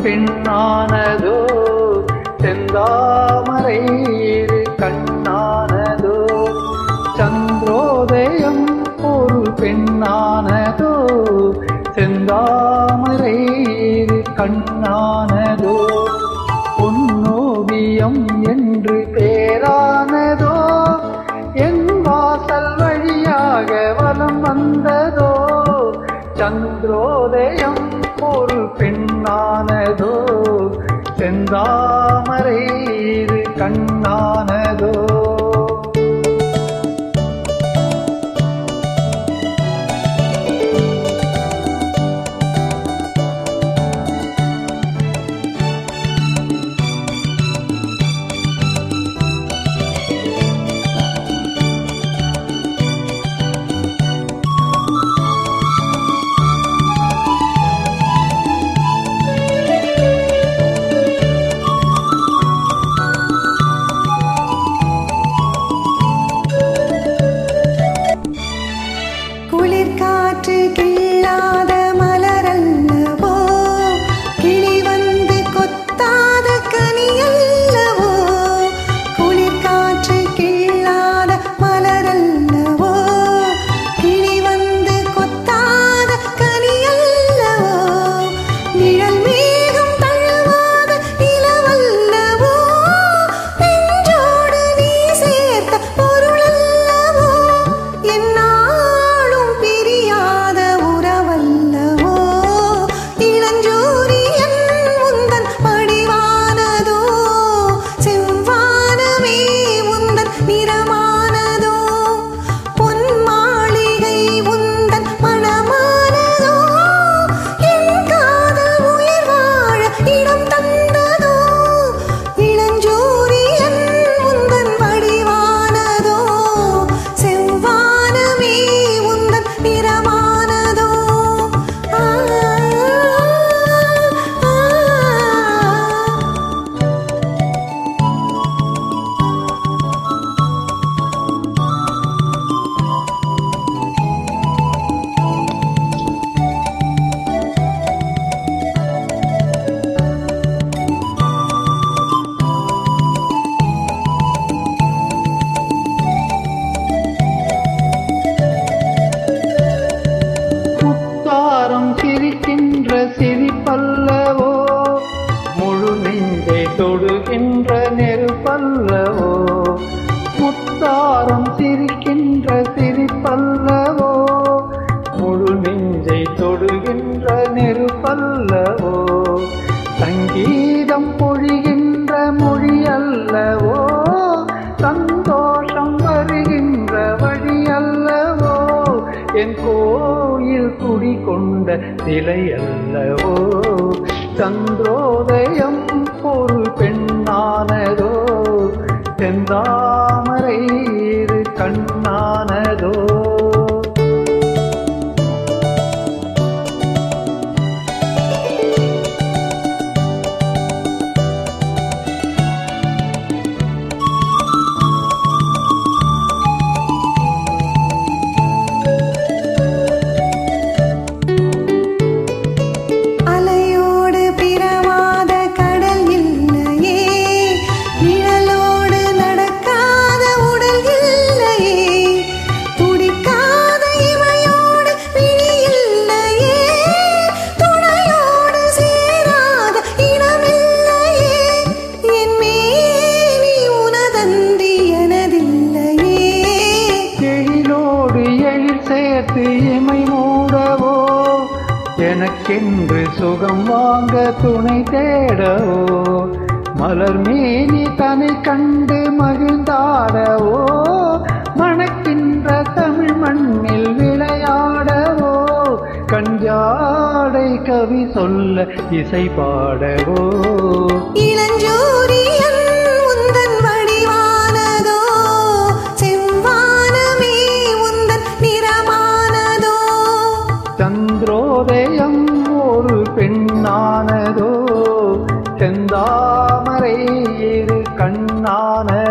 பெண்ணானதோ செந்தாமரை இரு கண்ணானதோ சந்திரோதயம் ஒரு பெண்ணானதோ செந்தாமரை இரு கண்ணானதோ பொன்னோவியம் என்று பேரானதோ என் வாசல் வழியாக வலம் வந்ததோ சந்திரோதயம் ஒரு பெண்ணானதோ செந்தாமரை இரு கண்ணானதோ சிரிக்கின்ற சிரிப்பல்லவோ முழு நெஞ்சை தொடுகின்ற நெருப்பல்லவோ முத்தாரம் சிரிக்கின்ற சிரிப்பல்லவோ முழு நெஞ்சை தொடுகின்ற நெருப்பல்லவோ சங்கீதம் பொழிகின்ற மொழி அல்லவோ சந்தோஷம் வருகின்ற வழி அல்லவோ என் கோயில் குடிகொண்ட சிலை அல்லவோ சந்திரோதயம் ஒரு பெண்ணானதோ செந்தாமரை இரு கண்ணானதோ தீமை மூடவோ எனக்கென்று சுகம் வாங்க துணை தேடவோ மலர் மேனி தனை கண்டு மகிழ்ந்தாடவோ மணக்கின்ற தமிழ் மண்ணில் விளையாடவோ கஞ்சாடை கவி சொல்ல இசை பாடவோ இளஞ்சூரியன் உந்தன் வடிவானதோ செவ்வானமே உந்தன் நிறமானதோ சந்திரோதயம் ஒரு பெண்ணானதோ செந்தாமரை இரு கண்ணானதோ